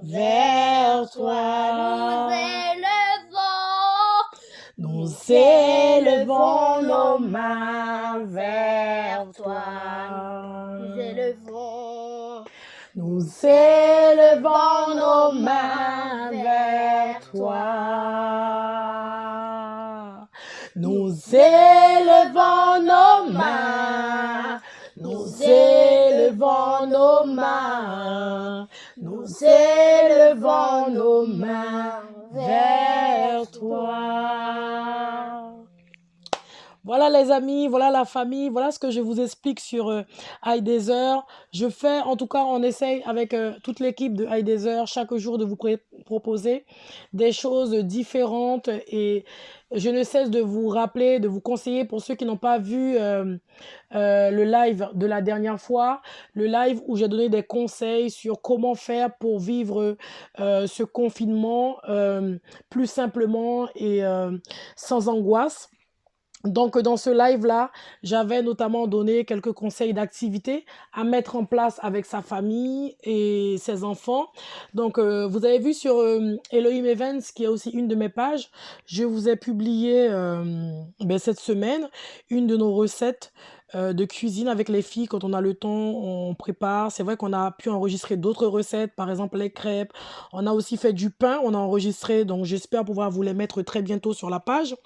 vers toi. Nous élevons nos mains vers toi. Nous élevons nos mains vers toi. Nous élevons nos mains. Nous élevons nos mains. Nous élevons nos mains vers toi. Voilà les amis, voilà la famille, voilà ce que je vous explique sur iDeezer. Je fais, en tout cas, on essaye avec toute l'équipe de iDeezer chaque jour de vous proposer des choses différentes et je ne cesse de vous rappeler, de vous conseiller pour ceux qui n'ont pas vu le live de la dernière fois, le live où j'ai donné des conseils sur comment faire pour vivre ce confinement plus simplement et sans angoisse. Donc, dans ce live-là, j'avais notamment donné quelques conseils d'activités à mettre en place avec sa famille et ses enfants. Donc, vous avez vu sur Elohim Events, qui est aussi une de mes pages, je vous ai publié cette semaine une de nos recettes de cuisine avec les filles. Quand on a le temps, on prépare. C'est vrai qu'on a pu enregistrer d'autres recettes, par exemple les crêpes. On a aussi fait du pain, on a enregistré, donc j'espère pouvoir vous les mettre très bientôt sur la page.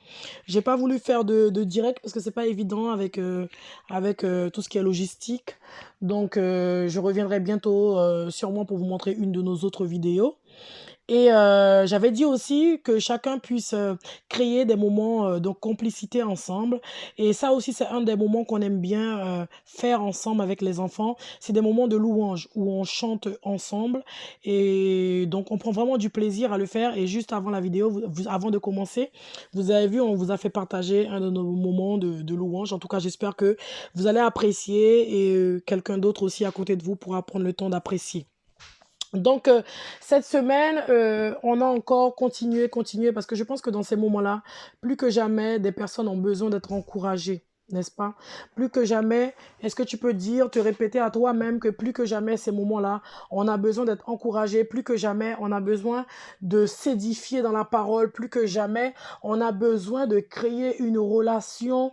J'ai pas voulu faire de direct parce que c'est pas évident avec tout ce qui est logistique. Donc je reviendrai bientôt sûrement pour vous montrer une de nos autres vidéos. Et j'avais dit aussi que chacun puisse créer des moments de complicité ensemble. Et ça aussi, c'est un des moments qu'on aime bien faire ensemble avec les enfants. C'est des moments de louange où on chante ensemble. Et donc, on prend vraiment du plaisir à le faire. Et juste avant la vidéo, avant de commencer, vous avez vu, on vous a fait partager un de nos moments de louange. En tout cas, j'espère que vous allez apprécier et quelqu'un d'autre aussi à côté de vous pourra prendre le temps d'apprécier. Donc, cette semaine, on a encore continué, parce que je pense que dans ces moments-là, plus que jamais, des personnes ont besoin d'être encouragées, n'est-ce pas? Plus que jamais, est-ce que tu peux dire, te répéter à toi-même que plus que jamais, ces moments-là, on a besoin d'être encouragé, plus que jamais, on a besoin de s'édifier dans la parole, plus que jamais, on a besoin de créer une relation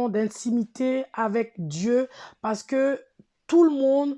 d'intimité avec Dieu, parce que tout le monde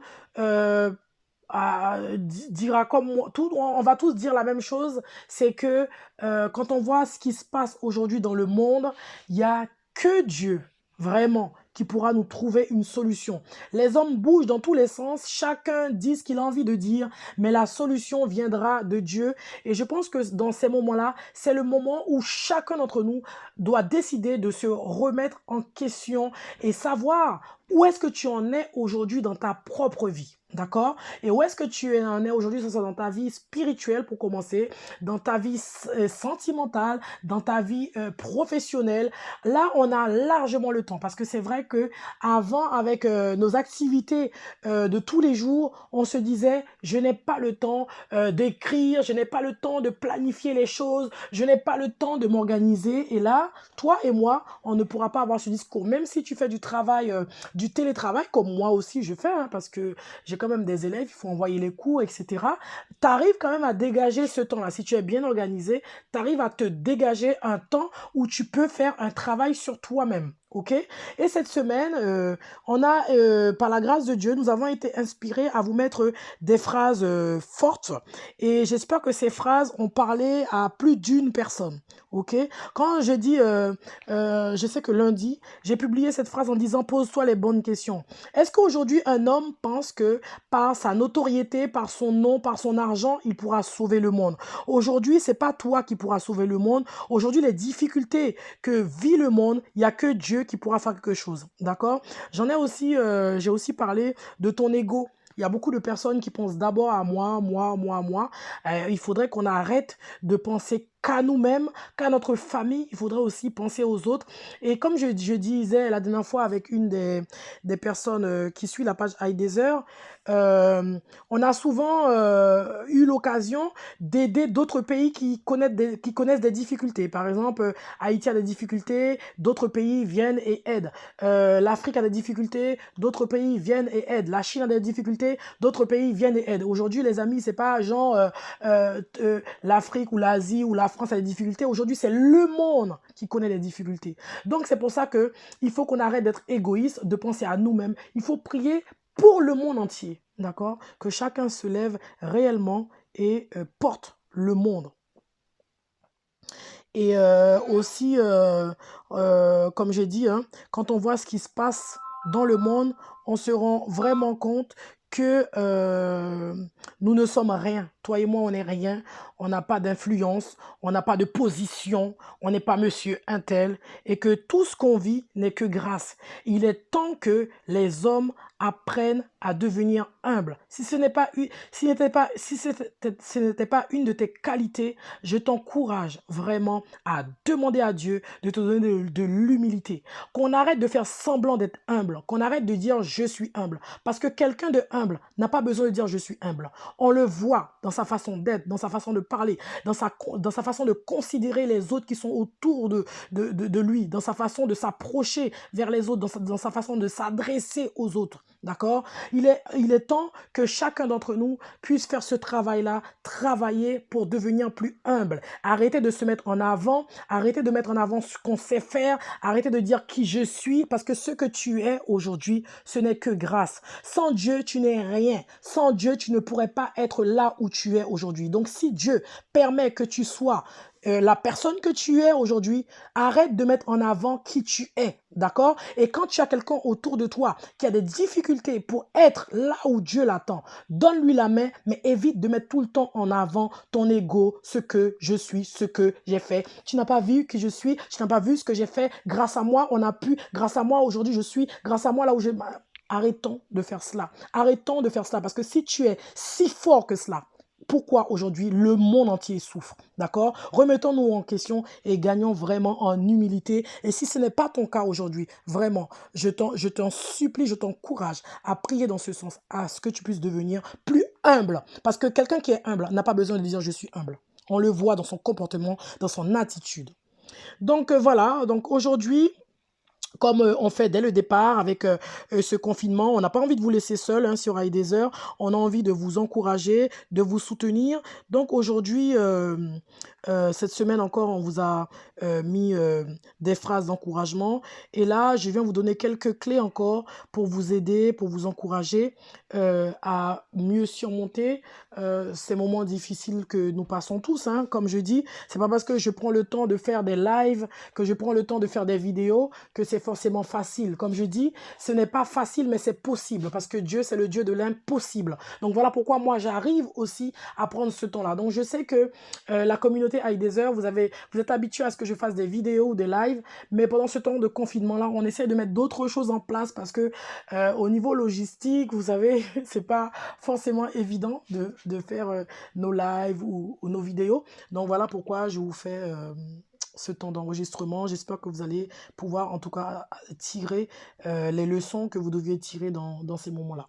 dira comme moi, on va tous dire la même chose, c'est que quand on voit ce qui se passe aujourd'hui dans le monde, il n'y a que Dieu, vraiment, qui pourra nous trouver une solution. Les hommes bougent dans tous les sens, chacun dit ce qu'il a envie de dire, mais la solution viendra de Dieu. Et je pense que dans ces moments-là, c'est le moment où chacun d'entre nous doit décider de se remettre en question et savoir où est-ce que tu en es aujourd'hui dans ta propre vie. D'accord? Et où est-ce que tu en es aujourd'hui, dans ta vie spirituelle pour commencer, dans ta vie sentimentale, dans ta vie professionnelle. Là, on a largement le temps parce que c'est vrai que avant, avec nos activités de tous les jours, on se disait, je n'ai pas le temps d'écrire, je n'ai pas le temps de planifier les choses, je n'ai pas le temps de m'organiser. Et là, toi et moi, on ne pourra pas avoir ce discours. Même si tu fais du travail, du télétravail, comme moi aussi je fais, hein, parce que j'ai quand même des élèves, il faut envoyer les cours, etc. Tu arrives quand même à dégager ce temps-là. Si tu es bien organisé, tu arrives à te dégager un temps où tu peux faire un travail sur toi-même. Ok? Et cette semaine, on a, par la grâce de Dieu, nous avons été inspirés à vous mettre des phrases fortes. Et j'espère que ces phrases ont parlé à plus d'une personne. Ok? Quand je dis, je sais que lundi, j'ai publié cette phrase en disant pose-toi les bonnes questions. Est-ce qu'aujourd'hui, un homme pense que par sa notoriété, par son nom, par son argent, il pourra sauver le monde? Aujourd'hui, c'est pas toi qui pourras sauver le monde. Aujourd'hui, les difficultés que vit le monde, il n'y a que Dieu qui pourra faire quelque chose. D'accord? J'ai aussi parlé de ton ego. Il y a beaucoup de personnes qui pensent d'abord à moi. Il faudrait qu'on arrête de penser qu'à nous-mêmes, qu'à notre famille, il faudrait aussi penser aux autres. Et comme je disais la dernière fois avec une des personnes qui suit la page iDeezer, on a souvent eu l'occasion d'aider d'autres pays qui connaissent des difficultés. Par exemple, Haïti a des difficultés, d'autres pays viennent et aident. L'Afrique a des difficultés, d'autres pays viennent et aident. La Chine a des difficultés, d'autres pays viennent et aident. Aujourd'hui, les amis, c'est pas genre l'Afrique ou l'Asie ou la France a des difficultés. Aujourd'hui, c'est le monde qui connaît les difficultés. Donc, c'est pour ça que il faut qu'on arrête d'être égoïste, de penser à nous-mêmes. Il faut prier pour le monde entier, d'accord? Que chacun se lève réellement et porte le monde. Et aussi, comme j'ai dit, hein, quand on voit ce qui se passe dans le monde, on se rend vraiment compte que nous ne sommes rien. Toi et moi, on n'est rien. On n'a pas d'influence, on n'a pas de position, on n'est pas monsieur untel, et que tout ce qu'on vit n'est que grâce. Il est temps que les hommes apprennent à devenir humbles. Si ce n'était pas une de tes qualités, je t'encourage vraiment à demander à Dieu de te donner de l'humilité. Qu'on arrête de faire semblant d'être humble, qu'on arrête de dire je suis humble. Parce que quelqu'un de humble n'a pas besoin de dire je suis humble. On le voit dans sa façon d'être, dans sa façon de parler, dans sa façon de considérer les autres qui sont autour de lui, dans sa façon de s'approcher vers les autres, dans sa façon de s'adresser aux autres. D'accord? Il est temps que chacun d'entre nous puisse faire ce travail-là, travailler pour devenir plus humble. Arrêtez de se mettre en avant, arrêtez de mettre en avant ce qu'on sait faire, arrêtez de dire qui je suis, parce que ce que tu es aujourd'hui, ce n'est que grâce. Sans Dieu, tu n'es rien. Sans Dieu, tu ne pourrais pas être là où tu es aujourd'hui. Donc, si Dieu permet que tu sois la personne que tu es aujourd'hui, arrête de mettre en avant qui tu es, d'accord? Et quand tu as quelqu'un autour de toi qui a des difficultés pour être là où Dieu l'attend, donne-lui la main, mais évite de mettre tout le temps en avant ton ego, ce que je suis, ce que j'ai fait. Tu n'as pas vu qui je suis, tu n'as pas vu ce que j'ai fait. Grâce à moi, on a pu, grâce à moi, aujourd'hui, je suis, grâce à moi, là où j'ai... Arrêtons de faire cela. Arrêtons de faire cela, parce que si tu es si fort que cela, pourquoi aujourd'hui le monde entier souffre, d'accord? Remettons-nous en question et gagnons vraiment en humilité. Et si ce n'est pas ton cas aujourd'hui, vraiment, je t'en supplie, je t'encourage à prier dans ce sens, à ce que tu puisses devenir plus humble. Parce que quelqu'un qui est humble n'a pas besoin de dire je suis humble. On le voit dans son comportement, dans son attitude. Donc voilà, donc aujourd'hui, comme on fait dès le départ avec ce confinement, on n'a pas envie de vous laisser seul hein, sur iDeezer, on a envie de vous encourager, de vous soutenir. Donc aujourd'hui, cette semaine encore, on vous a mis des phrases d'encouragement. Et là, je viens vous donner quelques clés encore pour vous aider, pour vous encourager à mieux surmonter ces moments difficiles que nous passons tous. Hein. Comme je dis, c'est pas parce que je prends le temps de faire des lives, que je prends le temps de faire des vidéos, que c'est forcément facile. Comme je dis, ce n'est pas facile, mais c'est possible parce que Dieu, c'est le Dieu de l'impossible. Donc voilà pourquoi moi, j'arrive aussi à prendre ce temps-là. Donc je sais que la communauté iDeezer, vous êtes habitués à ce que je fasse des vidéos ou des lives, mais pendant ce temps de confinement-là, on essaie de mettre d'autres choses en place parce que au niveau logistique, vous savez, c'est pas forcément évident de faire nos lives ou nos vidéos. Donc voilà pourquoi je vous fais ce temps d'enregistrement. J'espère que vous allez pouvoir en tout cas tirer les leçons que vous deviez tirer dans ces moments-là.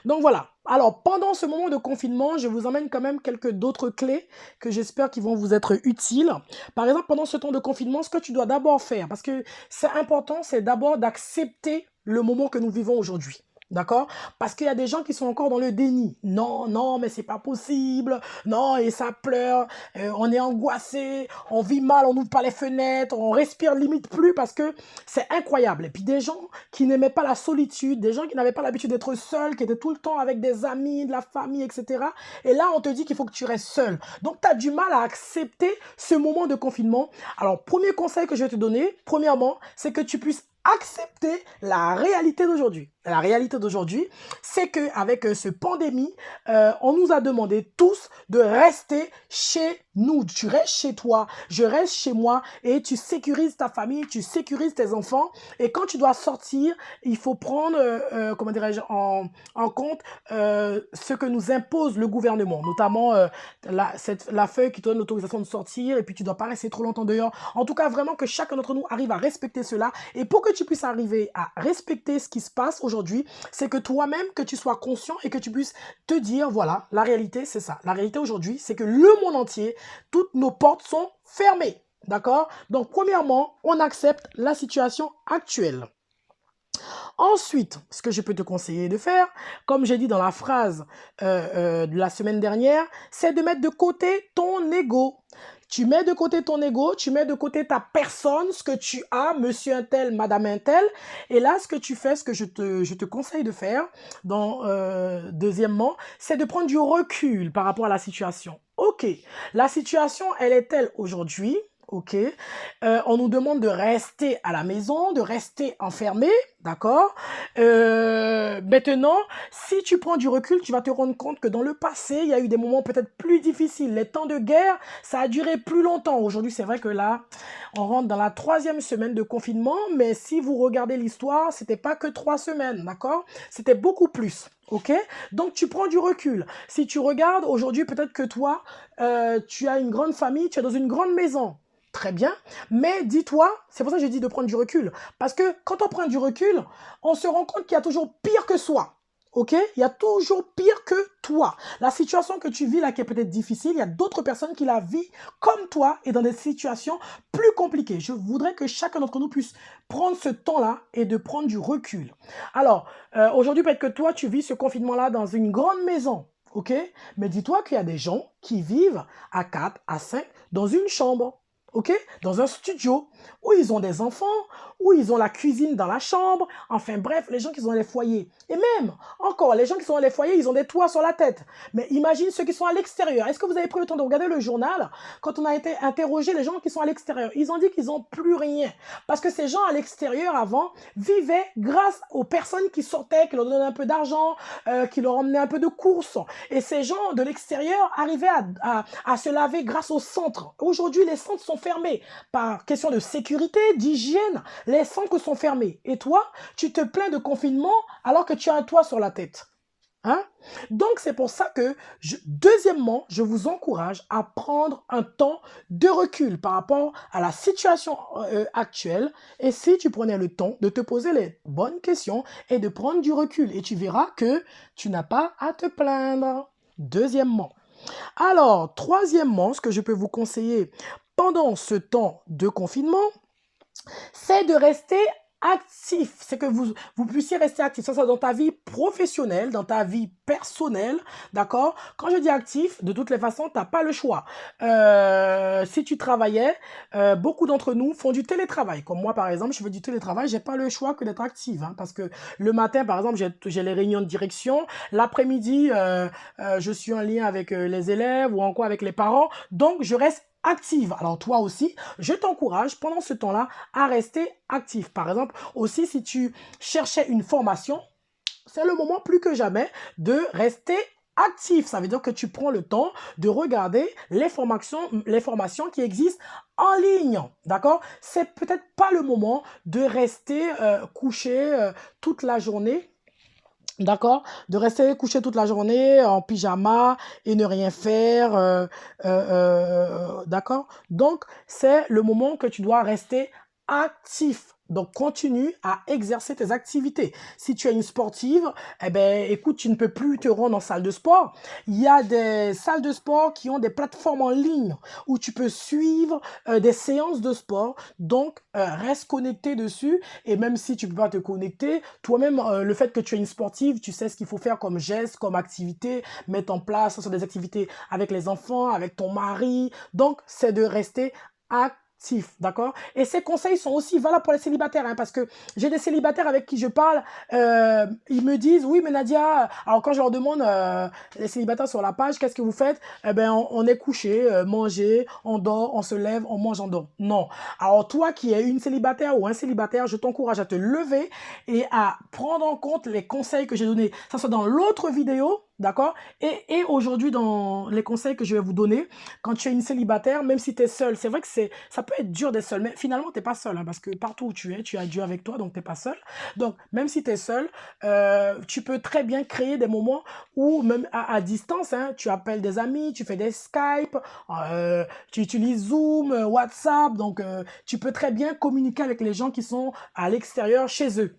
Donc voilà. Alors pendant ce moment de confinement, je vous emmène quand même quelques d'autres clés que j'espère qu'ils vont vous être utiles. Par exemple, pendant ce temps de confinement, ce que tu dois d'abord faire, parce que c'est important, c'est d'abord d'accepter le moment que nous vivons aujourd'hui. D'accord? Parce qu'il y a des gens qui sont encore dans le déni. Non, non, mais c'est pas possible. Non, et ça pleure. On est angoissé. On vit mal. On n'ouvre pas les fenêtres. On respire limite plus parce que c'est incroyable. Et puis des gens qui n'aimaient pas la solitude, des gens qui n'avaient pas l'habitude d'être seuls, qui étaient tout le temps avec des amis, de la famille, etc. Et là, on te dit qu'il faut que tu restes seul. Donc, tu as du mal à accepter ce moment de confinement. Alors, premier conseil que je vais te donner, premièrement, c'est que tu puisses accepter la réalité d'aujourd'hui. la réalité d'aujourd'hui, c'est qu'avec ce pandémie, on nous a demandé tous de rester chez nous. Tu restes chez toi, je reste chez moi et tu sécurises ta famille, tu sécurises tes enfants. Et quand tu dois sortir, il faut prendre, comment dirais-je, en compte ce que nous impose le gouvernement, notamment la feuille qui te donne l'autorisation de sortir et puis tu ne dois pas rester trop longtemps dehors. En tout cas, vraiment que chacun d'entre nous arrive à respecter cela. Et pour que tu puisses arriver à respecter ce qui se passe aujourd'hui, c'est que toi-même, que tu sois conscient et que tu puisses te dire, voilà, la réalité, c'est ça. La réalité aujourd'hui, c'est que le monde entier, toutes nos portes sont fermées. D'accord? Donc, premièrement, on accepte la situation actuelle. Ensuite, ce que je peux te conseiller de faire, comme j'ai dit dans la phrase de la semaine dernière, c'est de mettre de côté ton ego. Tu mets de côté ton ego, tu mets de côté ta personne, ce que tu as, monsieur un tel, madame un tel. Et là, ce que tu fais, ce que je te conseille de faire, deuxièmement, c'est de prendre du recul par rapport à la situation. Ok, la situation, elle est telle aujourd'hui. Ok, on nous demande de rester à la maison, de rester enfermé, d'accord? Maintenant, si tu prends du recul, tu vas te rendre compte que dans le passé, il y a eu des moments peut-être plus difficiles. Les temps de guerre, ça a duré plus longtemps. Aujourd'hui, c'est vrai que là, on rentre dans la 3e semaine de confinement, mais si vous regardez l'histoire, c'était pas que 3 semaines, d'accord? C'était beaucoup plus. Ok? Donc, tu prends du recul. Si tu regardes aujourd'hui, peut-être que toi, tu as une grande famille, tu es dans une grande maison. Très bien, mais dis-toi, c'est pour ça que j'ai dit de prendre du recul. Parce que quand on prend du recul, on se rend compte qu'il y a toujours pire que soi. Ok? Il y a toujours pire que toi. La situation que tu vis là qui est peut-être difficile, il y a d'autres personnes qui la vivent comme toi et dans des situations plus compliquées. Je voudrais que chacun d'entre nous puisse prendre ce temps-là et de prendre du recul. Alors, aujourd'hui, peut-être que toi, tu vis ce confinement-là dans une grande maison. Ok? Mais dis-toi qu'il y a des gens qui vivent à 4, à 5 dans une chambre. Ok? Dans un studio où ils ont des enfants, où ils ont la cuisine dans la chambre. Enfin bref, les gens qui sont dans les foyers. Et même, encore, les gens qui sont dans les foyers, ils ont des toits sur la tête. Mais imagine ceux qui sont à l'extérieur. Est-ce que vous avez pris le temps de regarder le journal? Quand on a été interrogé les gens qui sont à l'extérieur, ils ont dit qu'ils n'ont plus rien. Parce que ces gens à l'extérieur, avant, vivaient grâce aux personnes qui sortaient, qui leur donnaient un peu d'argent, qui leur emmenaient un peu de courses. Et ces gens de l'extérieur arrivaient à se laver grâce au centre. Aujourd'hui, les centres sont fermés par question de sécurité, d'hygiène. Les centres sont fermés. Et toi, tu te plains de confinement alors que tu as un toit sur la tête. Hein? Donc, c'est pour ça que, deuxièmement, je vous encourage à prendre un temps de recul par rapport à la situation actuelle. Et si tu prenais le temps de te poser les bonnes questions et de prendre du recul, et tu verras que tu n'as pas à te plaindre. Deuxièmement. Alors, troisièmement, ce que je peux vous conseiller pendant ce temps de confinement, c'est de rester actif. C'est que vous puissiez rester actif. Ça, c'est dans ta vie professionnelle, dans ta vie personnelle, d'accord? Quand je dis actif, de toutes les façons, tu n'as pas le choix. Si tu travaillais, beaucoup d'entre nous font du télétravail. Comme moi, par exemple, je fais du télétravail, j'ai pas le choix que d'être active. Hein, parce que le matin, par exemple, j'ai les réunions de direction. L'après-midi, je suis en lien avec les élèves ou encore avec les parents. Donc, je reste active. Alors toi aussi, je t'encourage pendant ce temps-là à rester actif. Par exemple, aussi si tu cherchais une formation, c'est le moment plus que jamais de rester actif. Ça veut dire que tu prends le temps de regarder les formations qui existent en ligne. D'accord? C'est peut-être pas le moment de rester couché toute la journée. D'accord? De rester couché toute la journée en pyjama et ne rien faire. D'accord? Donc, c'est le moment que tu dois rester actif. Donc, continue à exercer tes activités. Si tu es une sportive, eh ben, écoute, tu ne peux plus te rendre en salle de sport. Il y a des salles de sport qui ont des plateformes en ligne où tu peux suivre des séances de sport. Donc, reste connecté dessus. Et même si tu ne peux pas te connecter, toi-même, le fait que tu es une sportive, tu sais ce qu'il faut faire comme geste, comme activité, mettre en place, ce sont des activités avec les enfants, avec ton mari. Donc, c'est de rester actif. d'accord? Et ces conseils sont aussi valables pour les célibataires, hein, parce que j'ai des célibataires avec qui je parle, ils me disent, oui, mais Nadia, alors quand je leur demande, les célibataires sur la page, qu'est-ce que vous faites? Eh ben, on est couché, manger, on dort, on se lève, on mange, on dort. Non. Alors toi qui es une célibataire ou un célibataire, je t'encourage à te lever et à prendre en compte les conseils que j'ai donnés, ça soit dans l'autre vidéo, d'accord? Et aujourd'hui, dans les conseils que je vais vous donner, quand tu es une célibataire, même si tu es seule, c'est vrai que ça peut être dur d'être seule, mais finalement, tu n'es pas seule, hein, parce que partout où tu as Dieu avec toi, donc tu n'es pas seule. Donc, même si tu es seule, tu peux très bien créer des moments où, même à distance, hein, tu appelles des amis, tu fais des Skype, tu utilises Zoom, WhatsApp, donc tu peux très bien communiquer avec les gens qui sont à l'extérieur chez eux.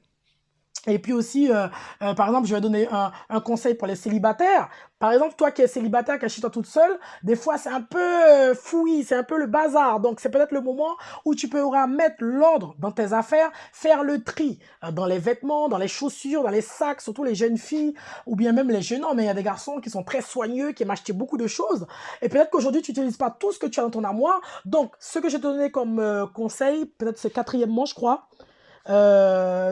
Et puis aussi, par exemple, je vais donner un conseil pour les célibataires. Par exemple, toi qui es célibataire, qui es chez toi toute seule, des fois c'est un peu fouillis, c'est un peu le bazar. Donc c'est peut-être le moment où tu pourras mettre l'ordre dans tes affaires, faire le tri dans les vêtements, dans les chaussures, dans les sacs, surtout les jeunes filles ou bien même les jeunes hommes. Mais il y a des garçons qui sont très soigneux, qui aiment acheter beaucoup de choses. Et peut-être qu'aujourd'hui tu n'utilises pas tout ce que tu as dans ton armoire. Donc ce que j'ai donné comme conseil, peut-être c'est quatrièmement, je crois.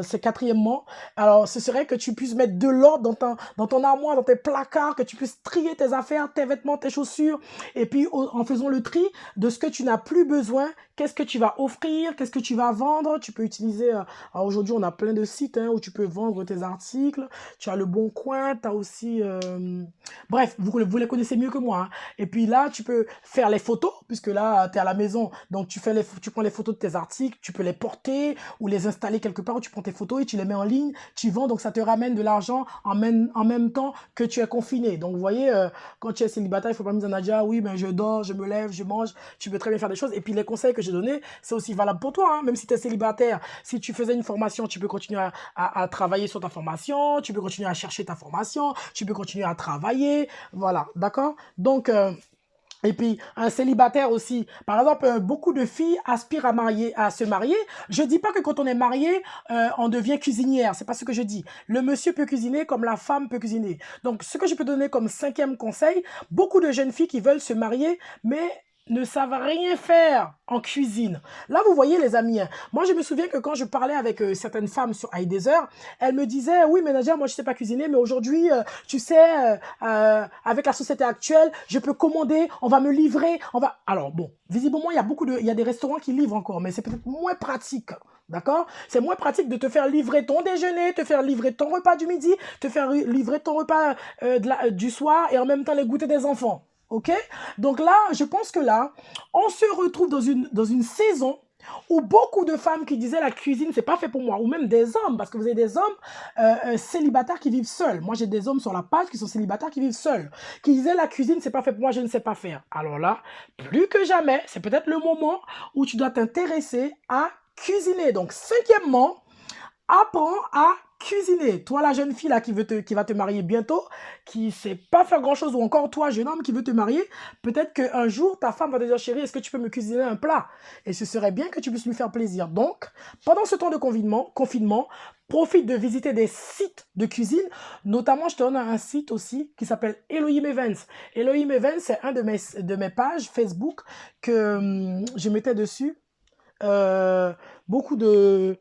C'est quatrièmement. Alors, ce serait que tu puisses mettre de l'ordre dans ton armoire, dans tes placards, que tu puisses trier tes affaires, tes vêtements, tes chaussures. Et puis, en faisant le tri de ce que tu n'as plus besoin, qu'est-ce que tu vas offrir, qu'est-ce que tu vas vendre. Tu peux utiliser, alors aujourd'hui, on a plein de sites hein, où tu peux vendre tes articles. Tu as Le Bon Coin, tu as aussi... bref, vous les connaissez mieux que moi. Hein. Et puis là, tu peux faire les photos, puisque là, tu es à la maison. Donc, tu prends les photos de tes articles, tu peux les porter ou les installer quelque part où tu prends tes photos et tu les mets en ligne, tu vends, donc ça te ramène de l'argent en même temps que tu es confiné. Donc vous voyez, quand tu es célibataire, il ne faut pas me dire Nadia, oui, mais je dors, je me lève, je mange, tu peux très bien faire des choses. Et puis les conseils que j'ai donnés, c'est aussi valable pour toi, hein. Même si tu es célibataire, si tu faisais une formation, tu peux continuer à travailler sur ta formation, tu peux continuer à chercher ta formation, tu peux continuer à travailler, voilà, d'accord? Donc, et puis, un célibataire aussi. Par exemple, beaucoup de filles aspirent à se marier. Je dis pas que quand on est marié, on devient cuisinière. C'est pas ce que je dis. Le monsieur peut cuisiner comme la femme peut cuisiner. Donc, ce que je peux donner comme cinquième conseil, beaucoup de jeunes filles qui veulent se marier, mais ne savent rien faire en cuisine. Là, vous voyez, les amis, hein, moi, je me souviens que quand je parlais avec certaines femmes sur iDeezer, elles me disaient, oui, mais Nadia, moi, je sais pas cuisiner, mais aujourd'hui, tu sais, avec la société actuelle, je peux commander, on va me livrer, on va... Alors, bon, visiblement, il y a des restaurants qui livrent encore, mais c'est peut-être moins pratique. D'accord? C'est moins pratique de te faire livrer ton déjeuner, te faire livrer ton repas du midi, te faire livrer ton repas du soir et en même temps les goûters des enfants. Ok? Donc là, je pense que là, on se retrouve dans une saison où beaucoup de femmes qui disaient la cuisine, c'est pas fait pour moi, ou même des hommes, parce que vous avez des hommes célibataires qui vivent seuls. Moi, j'ai des hommes sur la page qui sont célibataires qui vivent seuls, qui disaient la cuisine, c'est pas fait pour moi, je ne sais pas faire. Alors là, plus que jamais, c'est peut-être le moment où tu dois t'intéresser à cuisiner. Donc, cinquièmement, apprends à cuisiner. Toi, la jeune fille là qui va te marier bientôt, qui sait pas faire grand-chose, ou encore toi, jeune homme qui veut te marier, peut-être qu'un jour, ta femme va te dire, chérie, est-ce que tu peux me cuisiner un plat? Et ce serait bien que tu puisses lui faire plaisir. Donc, pendant ce temps de confinement, profite de visiter des sites de cuisine. Notamment, je te donne un site aussi qui s'appelle Elohim Events. Elohim Events, c'est un de mes pages Facebook que je mettais dessus. Beaucoup de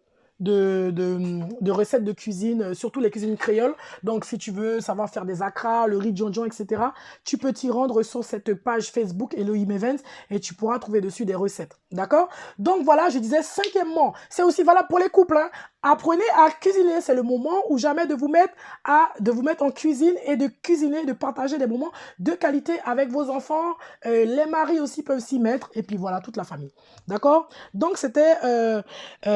recettes de cuisine, surtout les cuisines créoles. Donc, si tu veux savoir faire des akras, le riz djonjon, etc., tu peux t'y rendre sur cette page Facebook Elohim Events et tu pourras trouver dessus des recettes. D'accord? Donc, voilà, je disais, cinquièmement, c'est aussi valable pour les couples. Hein. Apprenez à cuisiner. C'est le moment ou jamais de vous mettre en cuisine et de cuisiner, de partager des moments de qualité avec vos enfants. Les maris aussi peuvent s'y mettre. Et puis voilà, toute la famille. D'accord? Donc, c'était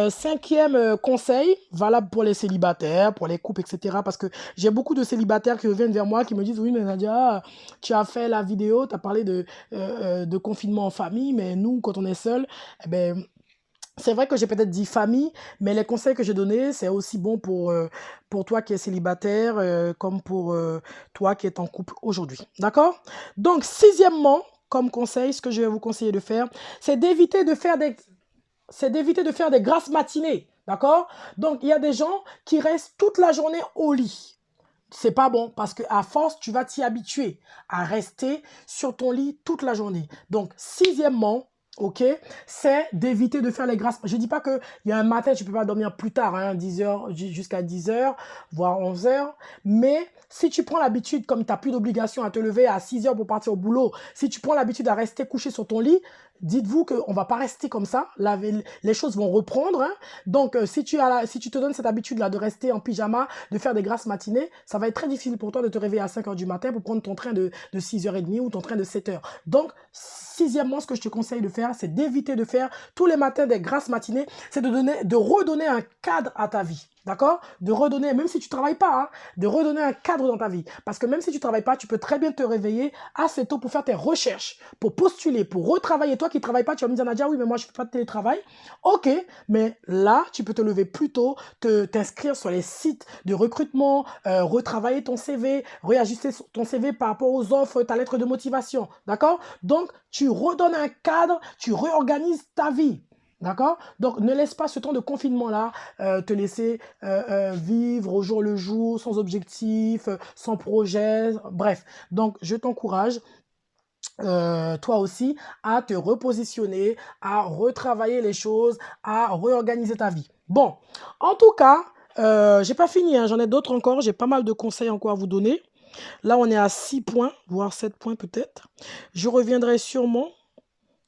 cinquième conseil, valable pour les célibataires, pour les couples, etc. Parce que j'ai beaucoup de célibataires qui reviennent vers moi, qui me disent, oui, mais Nadia, tu as fait la vidéo, tu as parlé de confinement en famille, mais nous, quand on est seul, eh ben, c'est vrai que j'ai peut-être dit famille, mais les conseils que j'ai donnés, c'est aussi bon pour toi qui es célibataire, comme pour toi qui es en couple aujourd'hui. D'accord? Donc, sixièmement, comme conseil, ce que je vais vous conseiller de faire, c'est d'éviter de faire des grasses matinées. D'accord? Donc, il y a des gens qui restent toute la journée au lit. C'est pas bon parce qu'à force, tu vas t'y habituer à rester sur ton lit toute la journée. Donc, sixièmement, ok, c'est d'éviter de faire les grasses. Je ne dis pas qu'il y a un matin, tu ne peux pas dormir plus tard, hein, 10 heures, jusqu'à 10 heures, voire 11 heures. Mais si tu prends l'habitude, comme tu n'as plus d'obligation à te lever à 6 heures pour partir au boulot, si tu prends l'habitude à rester couché sur ton lit, dites-vous qu'on ne va pas rester comme ça. Les choses vont reprendre. Hein. Donc, si tu te donnes cette habitude-là de rester en pyjama, de faire des grasses matinées, ça va être très difficile pour toi de te réveiller à 5 heures du matin pour prendre ton train de 6h30 ou ton train de 7 heures. Donc, sixièmement, ce que je te conseille de faire, c'est d'éviter de faire tous les matins des grasses matinées. C'est de redonner un cadre à ta vie. D'accord? De redonner, même si tu ne travailles pas, hein, de redonner un cadre dans ta vie. Parce que même si tu ne travailles pas, tu peux très bien te réveiller assez tôt pour faire tes recherches, pour postuler, pour retravailler. Toi qui ne travailles pas, tu vas me dire, Nadia, oui, mais moi, je ne fais pas de télétravail. Ok, mais là, tu peux te lever plus tôt, t'inscrire sur les sites de recrutement, retravailler ton CV, réajuster ton CV par rapport aux offres, ta lettre de motivation. D'accord? Donc, tu redonnes un cadre, tu réorganises ta vie. D'accord? Donc, ne laisse pas ce temps de confinement-là te laisser vivre au jour le jour, sans objectif, sans projet, bref. Donc, je t'encourage, toi aussi, à te repositionner, à retravailler les choses, à réorganiser ta vie. Bon, en tout cas, j'ai pas fini, hein, j'en ai d'autres encore, j'ai pas mal de conseils encore à vous donner. Là, on est à 6 points, voire 7 points peut-être. Je reviendrai sûrement,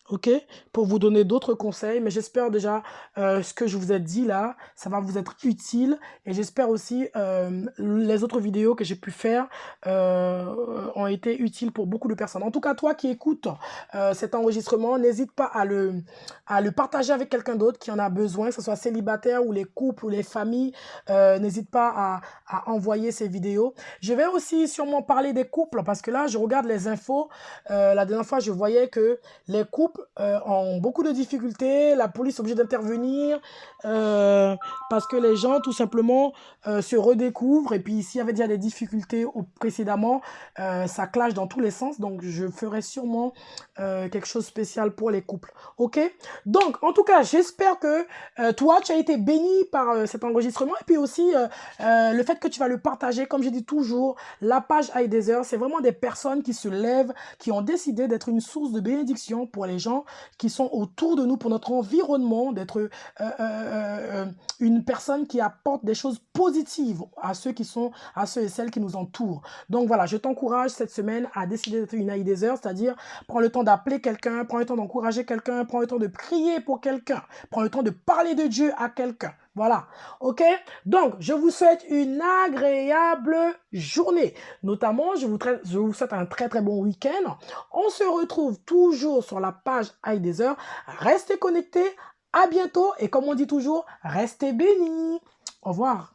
ok, pour vous donner d'autres conseils, mais j'espère déjà ce que je vous ai dit là, ça va vous être utile, et j'espère aussi les autres vidéos que j'ai pu faire ont été utiles pour beaucoup de personnes. En tout cas, toi qui écoutes cet enregistrement, n'hésite pas à le partager avec quelqu'un d'autre qui en a besoin, que ce soit célibataire ou les couples ou les familles, n'hésite pas à envoyer ces vidéos. Je vais aussi sûrement parler des couples, parce que là, je regarde les infos, la dernière fois, je voyais que les couples ont beaucoup de difficultés, la police est obligée d'intervenir parce que les gens tout simplement se redécouvrent, et puis s'il y avait déjà des difficultés précédemment, ça clash dans tous les sens, donc je ferai sûrement quelque chose de spécial pour les couples. Ok? Donc en tout cas, j'espère que toi tu as été béni par cet enregistrement, et puis aussi le fait que tu vas le partager. Comme je dis toujours, la page Heidezer, c'est vraiment des personnes qui se lèvent, qui ont décidé d'être une source de bénédiction pour les gens qui sont autour de nous, pour notre environnement, d'être une personne qui apporte des choses positives à ceux et celles qui nous entourent. Donc voilà, je t'encourage cette semaine à décider d'être une Heidezer, c'est-à-dire prends le temps d'appeler quelqu'un, prends le temps d'encourager quelqu'un, prends le temps de prier pour quelqu'un, prends le temps de parler de Dieu à quelqu'un. Voilà, ok? Donc, je vous souhaite une agréable journée. Notamment, je vous souhaite un très très bon week-end. On se retrouve toujours sur la page Heidezer. Restez connectés. À bientôt. Et comme on dit toujours, restez bénis. Au revoir.